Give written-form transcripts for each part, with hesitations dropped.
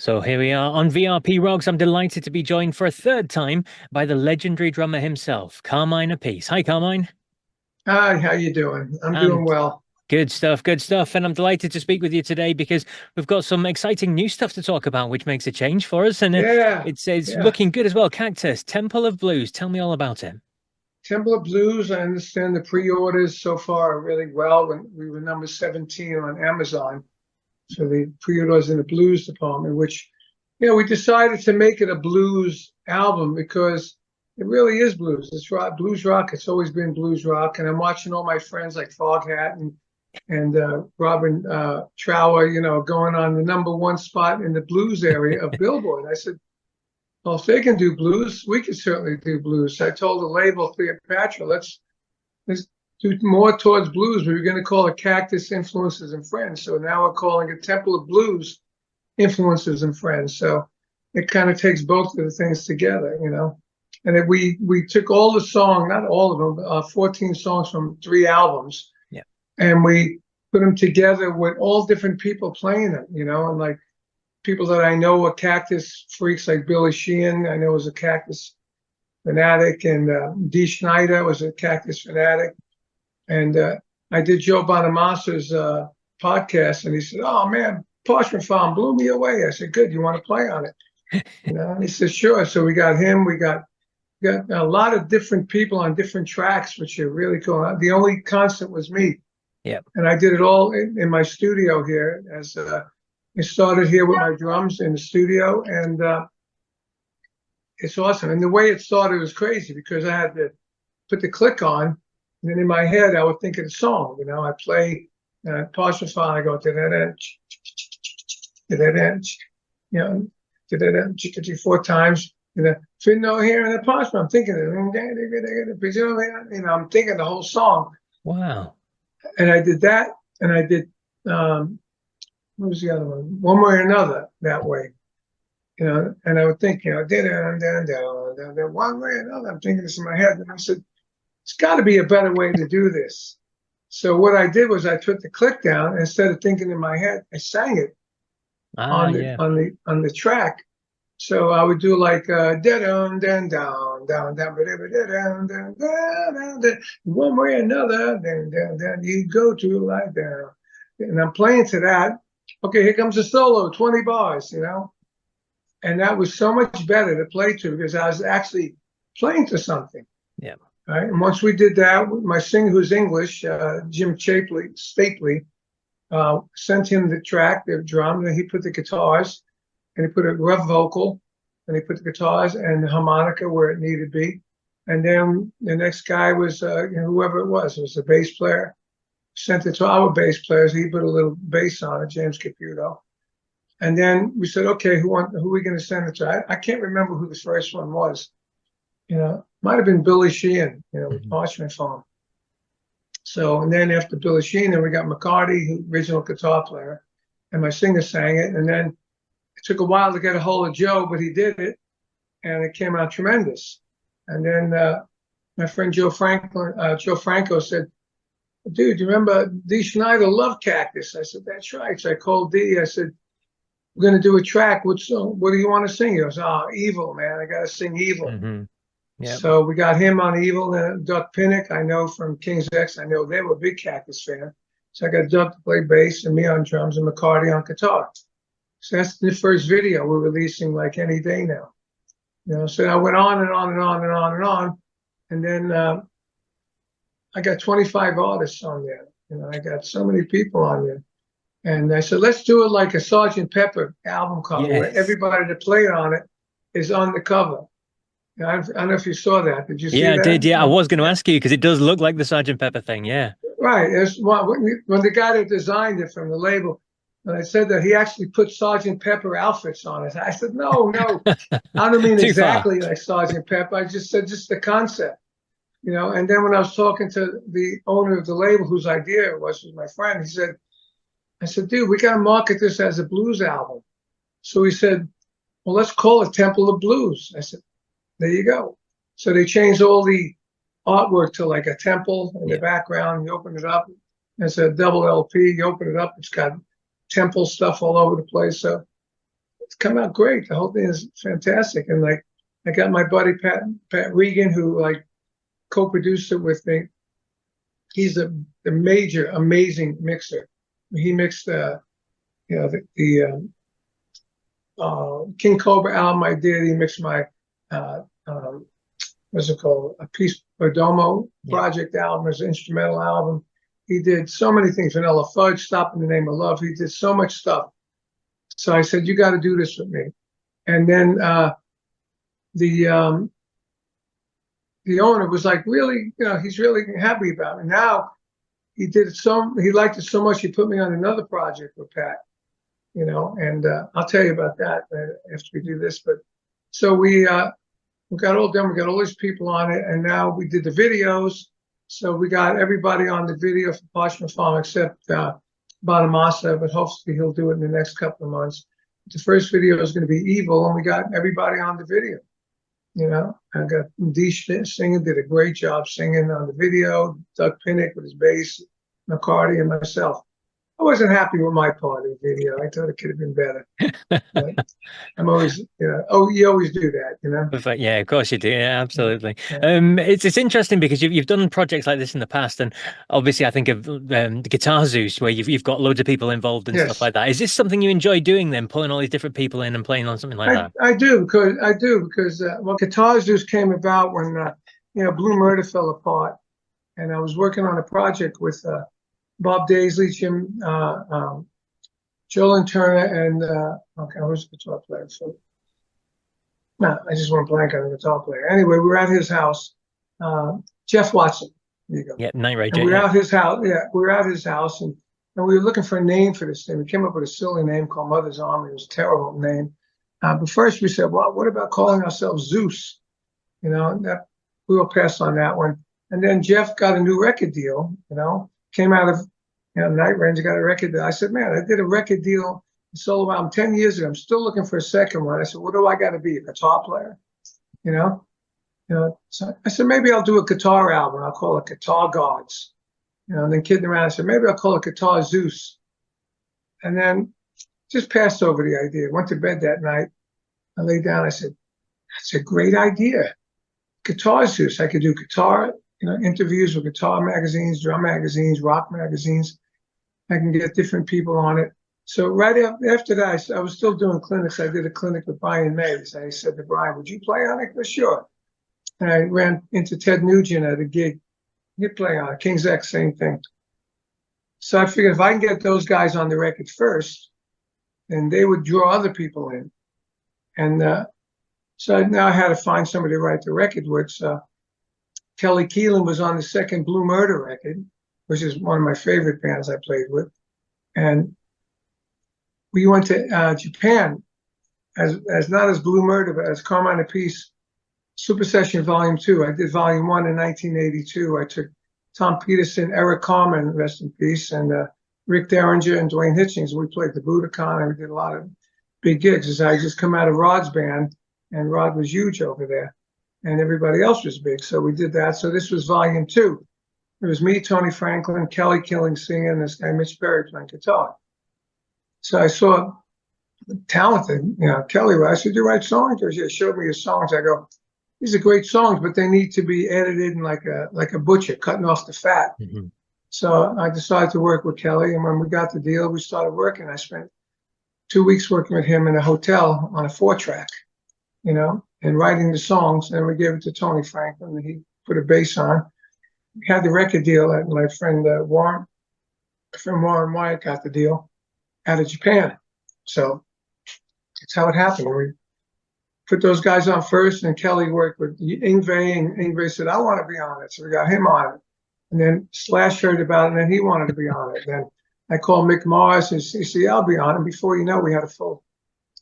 So here we are on VRP Rocks. I'm delighted to be joined for a third time by the legendary drummer himself, Carmine Appice. Hi, Carmine. Hi, how you doing? I'm Um, doing well. Good stuff, good stuff. And I'm delighted to speak with you today because we've got some exciting new stuff to talk about, which makes a change for us. And Yeah, it's yeah. looking good as well. Cactus, Temple of Blues. Tell me all about it. Temple of Blues, I understand the pre-orders so far are really well. When we were number 17 on Amazon. So the pre-orders in the blues department, which, we decided to make it a blues album because it really is blues. It's rock, blues rock. It's always been blues rock. And I'm watching all my friends like Foghat and Robin Trower, going on the number one spot in the blues area of Billboard. I said, well, if they can do blues, we can certainly do blues. So I told the label Cleopatra, let's do more towards blues. We were going to call it Cactus Influences and Friends. So now we're calling it Temple of Blues Influences and Friends. So it kind of takes both of the things together. And then we took all the songs, not all of them, 14 songs from 3 albums, Yeah. and we put them together with all different people playing them, and like people that I know are Cactus freaks, like Billy Sheehan, I know was a Cactus fanatic, and Dee Snider was a Cactus fanatic. And I did Joe Bonamassa's podcast, and he said, "Oh man, Parchment Farm blew me away." I said, "Good, you want to play on it?" And he said, "Sure." So we got him. We got a lot of different people on different tracks, which are really cool. The only constant was me. Yeah. And I did it all in my studio here. As I started here with my drums in the studio, and it's awesome. And the way it started was crazy because I had to put the click on. And then in my head, I would think of the song. I play Parchment Farm. I go to that end, to that end, 4 times. Fit no here in the Parchment. I'm thinking I'm thinking the whole song. Wow. And I did that, and I did what was the other one? One Way or Another that way. And I would think, one way or another. I'm thinking this in my head, and I said, it's got to be a better way to do this. So what I did was I took the click down, and instead of thinking in my head, I sang it on the track. So I would do like down, down, down, down, down, down, down, down, one way or another, then you go to like down. And I'm playing to that. Okay, here comes a solo, 20 bars, And that was so much better to play to because I was actually playing to something. Yeah. Right. And once we did that, my singer, who's English, Jim Stapley, sent him the track, the drum, and he put the guitars, and he put a rough vocal, and he put the guitars and the harmonica where it needed to be. And then the next guy was, whoever it was a bass player, sent it to our bass players. He put a little bass on it, James Caputo. And then we said, okay, who are we going to send it to? I can't remember who the first one was. Might have been Billy Sheehan, with Parchment Farm. So, and then after Billy Sheehan, then we got McCarty, who original guitar player, and my singer sang it. And then it took a while to get a hold of Joe, but he did it, and it came out tremendous. And then my friend Joe Franco said, "Dude, you remember Dee Snider loved Cactus?" I said, "That's right." So I called Dee. I said, "We're going to do a track. What song? What do you want to sing?" He goes, "Oh, Evil, man. I got to sing Evil." Mm-hmm. Yep. So we got him on Evil, and Duck Pinnock, I know from King's X. I know they were a big Cactus fan. So I got Duck to play bass and me on drums and McCarty on guitar. So that's the first video we're releasing like any day now. So I went on and on and on and on and on. And then I got 25 artists on there. I got so many people on there. And I said, let's do it like a Sgt. Pepper album cover where everybody that played on it is on the cover. I don't know if you saw that. Did you see that? Yeah, I did. Yeah, I was going to ask you because it does look like the Sergeant Pepper thing. Yeah. Right. When the guy that designed it from the label, and I said that he actually put Sergeant Pepper outfits on it. I said, no, I don't mean exactly like Sergeant Pepper. I just said just the concept, And then when I was talking to the owner of the label, whose idea it was my friend, I said, dude, we got to market this as a blues album. So he said, well, let's call it Temple of Blues. I said, there you go. So they changed all the artwork to like a temple in the background. You open it up, it's a double LP. You open it up, it's got temple stuff all over the place. So it's come out great. The whole thing is fantastic. And like, I got my buddy Pat Regan, who like co-produced it with me. He's the major, amazing mixer. He mixed the King Cobra album I did. He mixed my what's it called? A Piece Perdomo project album, his instrumental album. He did so many things. Vanilla Fudge, Stop in the Name of Love. He did so much stuff. So I said, you got to do this with me. And then the owner was like, really, he's really happy about it. Now he liked it so much, he put me on another project with Pat, and I'll tell you about that after we do this. But so we got all done. We got all these people on it, and now we did the videos. So we got everybody on the video for Parchment Farm except Bonamassa, but hopefully he'll do it in the next couple of months. The first video is going to be Evil, and we got everybody on the video. I got Dee Snider, did a great job singing on the video. Doug Pinnick with his bass, McCarty, and myself. I wasn't happy with my part of the video. I thought it could have been better. I'm always, you always do that, But yeah, of course you do. Yeah, absolutely. Yeah. It's interesting because you've done projects like this in the past, and obviously I think of the Guitar Zeus, where you've got loads of people involved and stuff like that. Is this something you enjoy doing then, pulling all these different people in and playing on something like that? I do because Guitar Zeus came about when Blue Murder fell apart, and I was working on a project with Bob Daisley, Jim, Joel Turner, and who's the guitar player? So, no, I just went blank on the guitar player. Anyway, we were at his house. Jeff Watson. There you go. Yeah, Night Ranger. And we were at his house. Yeah, we were at his house, and we were looking for a name for this thing. We came up with a silly name called Mother's Army. It was a terrible name. But first we said, well, what about calling ourselves Zeus? That we were passed on that one. And then Jeff got a new record deal. Came out of Night Ranger, got a record deal. I said, man, I did a record deal, a solo album 10 years ago. I'm still looking for a second one. I said, what do I got to be, a guitar player? So I said, maybe I'll do a guitar album. I'll call it Guitar Gods. And then kidding around, I said, maybe I'll call it Guitar Zeus. And then just passed over the idea. Went to bed that night. I lay down. I said, that's a great idea. Guitar Zeus. I could do guitar, interviews with guitar magazines, drum magazines, rock magazines. I can get different people on it. So right after that, I was still doing clinics. I did a clinic with Brian Mays. I said to Brian, would you play on it? For sure. And I ran into Ted Nugent at a gig. He'd play on it. King's X, same thing. So I figured if I can get those guys on the record first, then they would draw other people in. And so now I had to find somebody to write the record with. So Kelly Keelan was on the second Blue Murder record, which is one of my favorite bands I played with. And we went to Japan as not as Blue Murder, but as Carmine Appice Super Session Volume 2. I did Volume 1 in 1982. I took Tom Peterson, Eric Carmen, rest in peace, and Rick Derringer and Dwayne Hitchings. We played the Budokan, and we did a lot of big gigs. I just come out of Rod's band, and Rod was huge over there, and everybody else was big. So we did that. So this was Volume 2. It was me, Tony Franklin, Kelly Killing singing, and this guy Mitch Berry playing guitar. So I saw talented, Kelly. I said, "You write songs?" She showed me his songs. I go, "These are great songs, but they need to be edited in like a butcher, cutting off the fat." Mm-hmm. So I decided to work with Kelly, and when we got the deal, we started working. I spent 2 weeks working with him in a hotel on a 4-track, and writing the songs. And we gave it to Tony Franklin, and he put a bass on. We had the record deal, and my friend Warren Wyatt got the deal out of Japan. So that's how it happened. We put those guys on first, and Kelly worked with Yngwie, and Yngwie said, "I want to be on it." So we got him on it. And then Slash heard about it, and then he wanted to be on it. Then I called Mick Mars, and he said, "I'll be on it." Before you know, we had a full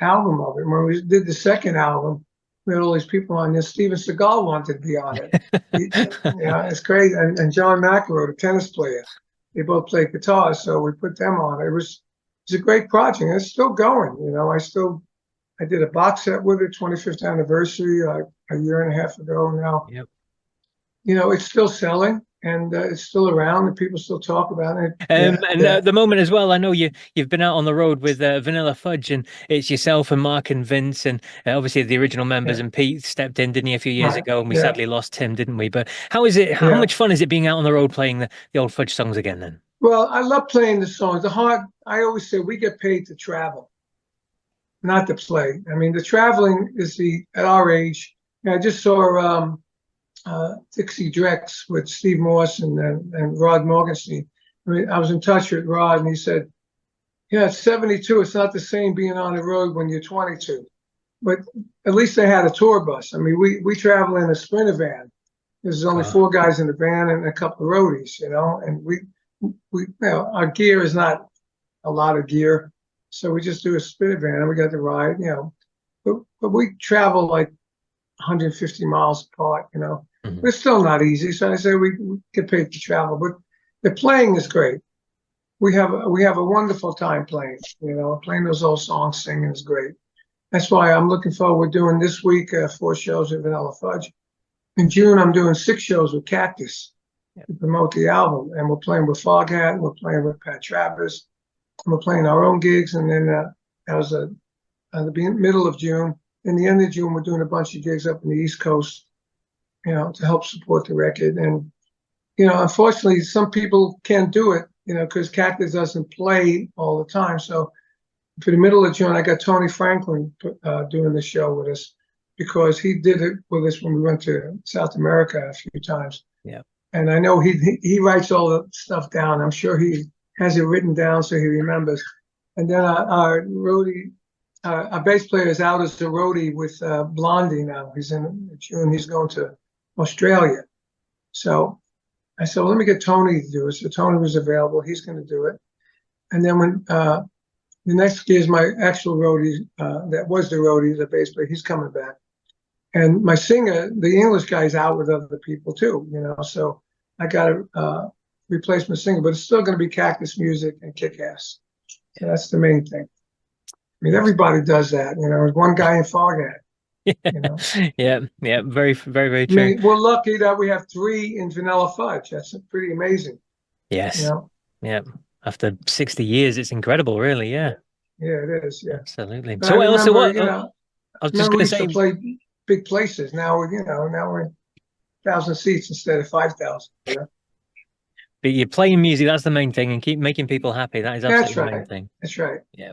album of it. When we did the second album, we had all these people on there. Steven Seagal wanted to be on it. It's crazy. And John McEnroe, the tennis player, they both played guitar, so we put them on. It was a great project. It's still going. I did a box set with it, 25th anniversary, a year and a half ago now. Yep. It's still selling. and it's still around, and people still talk about it. And at the moment as well, I know you've been out on the road with Vanilla Fudge, and it's yourself and Mark and Vince, and obviously the original members. And Pete stepped in, didn't he, a few years ago, and we sadly lost Tim, didn't we? But how is it? How much fun is it being out on the road playing the old Fudge songs again? Then, well, I love playing the songs. I always say we get paid to travel, not to play. I mean, the traveling is at our age. I just saw Dixie Drex with Steve Morse and Rod Morgenstein. I mean, I was in touch with Rod, and he said, "Yeah, at 72, it's not the same being on the road when you're 22." But at least they had a tour bus. I mean, we travel in a Sprinter van. There's only 4 guys in the van and a couple of roadies, and our gear is not a lot of gear, so we just do a Sprinter van and we got to ride, but we travel like 150 miles apart, But it's still not easy. So I say we get paid to travel, but the playing is great. We have a wonderful time playing. Playing those old songs, singing is great. That's why I'm looking forward. We're doing this week 4 shows with Vanilla Fudge. In June, I'm doing 6 shows with Cactus to promote the album, and we're playing with Foghat, and we're playing with Pat Travers, and we're playing our own gigs. And then that was at the middle of June. In the end of June, we're doing a bunch of gigs up in the East Coast, to help support the record. And, unfortunately, some people can't do it, because Cactus doesn't play all the time. So for the middle of June, I got Tony Franklin doing the show with us, because he did it with us when we went to South America a few times. Yeah. And I know he writes all the stuff down. I'm sure he has it written down so he remembers. And then our roadie, our bass player is out as a roadie with Blondie now. He's in June. He's going to Australia. So I said, well, let me get Tony to do it. So Tony was available. He's going to do it. And then when the next year is my actual roadie, that was the roadie, the bass player, he's coming back. And my singer, the English guy's out with other people too, so I got a replacement singer, but it's still going to be Cactus music and kick-ass. So that's the main thing. I mean, everybody does that, There's one guy in Foghat, Yeah, very, very, very true. I mean, we're lucky that we have 3 in Vanilla Fudge. That's pretty amazing. Yes. Yeah. After 60 years, it's incredible, really. Yeah. Yeah, it is. Yeah. Absolutely. But So I remember, I was just going to say, play big places. Now we're in 1,000 seats instead of 5,000. But you're playing music, that's the main thing, and keep making people happy. That is absolutely the main thing. That's right. Yeah.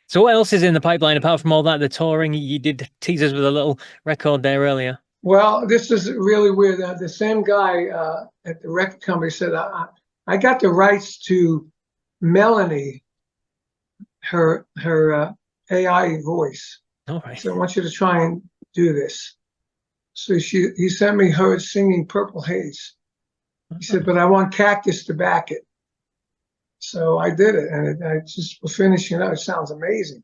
So what else is in the pipeline apart from all that? The touring, you did tease us with a little record there earlier. Well, this is really weird. The same guy at the record company said, I got the rights to Melanie, her AI voice. All right. So I want you to try and do this. So he sent me her singing Purple Haze. He said, but I want Cactus to back it. So I did it, and I just was finishing up. It sounds amazing.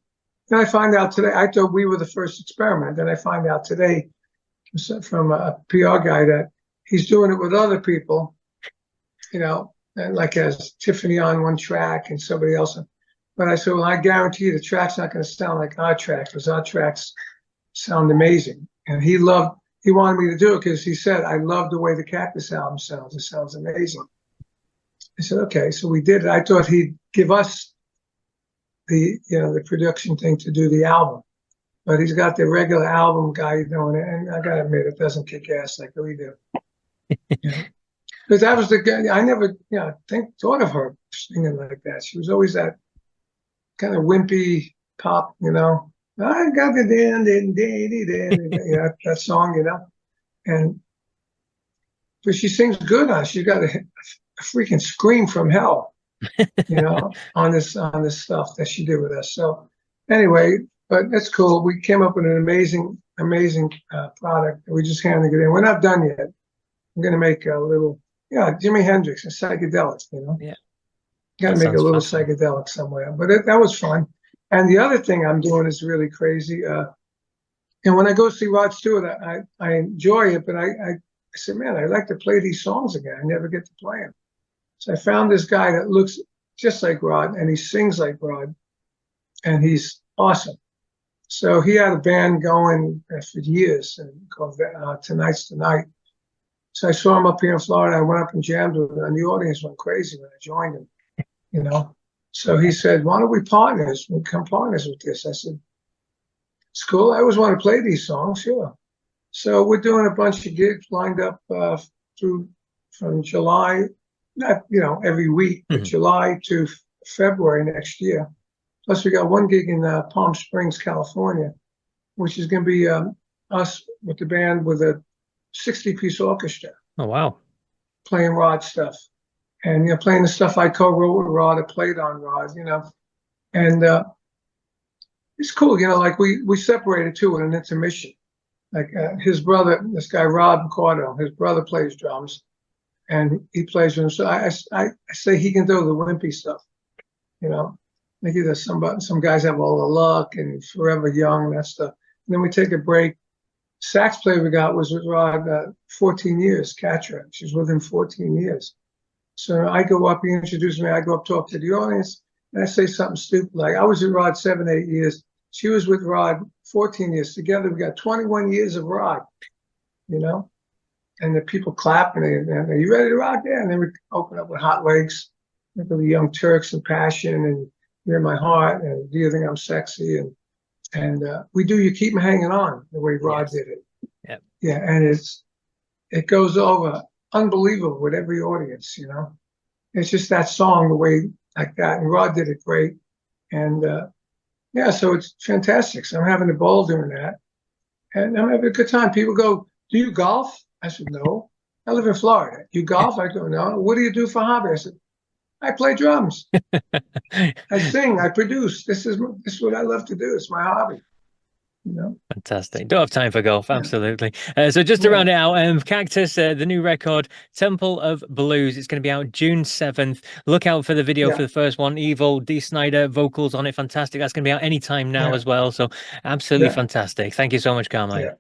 Then I find out today, I thought we were the first experiment. Then I find out today from a PR guy that he's doing it with other people, and like has Tiffany on one track and somebody else. But I said, well, I guarantee you the track's not going to sound like our track, because our tracks sound amazing. And he wanted me to do it because he said, I love the way the Cactus album sounds. It sounds amazing. I said, okay, so we did it. I thought he'd give us the production thing to do the album, but he's got the regular album guy doing it, and I gotta admit, it doesn't kick ass like we do. Because that was the guy. I never, thought of her singing like that. She was always that kind of wimpy pop, I got the that song, and but she sings good on it. She's got a freaking scream from hell, on this stuff that she did with us. So anyway, but it's cool. We came up with an amazing product. We just handed it in. We're not done yet. I'm gonna make a little, Jimi Hendrix and psychedelics. Yeah, got to make a little psychedelic somewhere. But that was fun. And the other thing I'm doing is really crazy. And when I go see Rod Stewart, I enjoy it, but I said, man, I like to play these songs again. I never get to play them. So I found this guy that looks just like Rod, and he sings like Rod, and he's awesome. So he had a band going for years called Tonight's the Night. So I saw him up here in Florida. I went up and jammed with him, and the audience went crazy when I joined him, you know. So he said, why don't we partners? We become partners with this. I said, it's cool. I always want to play these songs, sure. So we're doing a bunch of gigs lined up from July, not, you know, every week, but July to February next year. Plus we got one gig in Palm Springs, California, which is going to be us with the band with a 60-piece orchestra. Oh, wow. Playing Rod stuff. And, you know, playing the stuff I co-wrote with Rod, I played on Rod, you know. And it's cool, you know, like we separated too in an intermission. Like his brother, this guy, Rob Ricardo, his brother plays drums and he plays with him. So I say he can do the wimpy stuff, you know. Like either some guys have all the luck and Forever Young, that stuff. And then we take a break. Sax player we got was with Rod 14 years, Katra. She's with him 14 years. So I go up, he introduces me, I go up, talk to the audience, and I say something stupid like, I was with Rod 7, 8 years. She was with Rod 14 years. Together, we got 21 years of Rod, you know? And the people clap, and are you ready to rock? Yeah. And then we open up with Hot Legs, like the Young Turks and Passion, and You're in My Heart, and Do You Think I'm Sexy? And we do You Keep Me Hanging On, the way Rod did it. Yep. Yeah, and it goes over unbelievable with every audience, you know? It's just that song, the way like that. And Rod did it great. And yeah, so it's fantastic. So I'm having a ball doing that. And I'm having a good time. People go, do you golf? I said, no. I live in Florida. You golf? I go, no. What do you do for hobby? I said, I play drums. I sing. I produce. This is what I love to do. It's my hobby. You know? Fantastic. Don't have time for golf. Absolutely. So just to round it out, Cactus, the new record, Temple of Blues. It's going to be out June 7th. Look out for the video for the first one. Evil, Dee Snider, vocals on it. Fantastic. That's going to be out anytime now as well. So absolutely fantastic. Thank you so much, Carmine.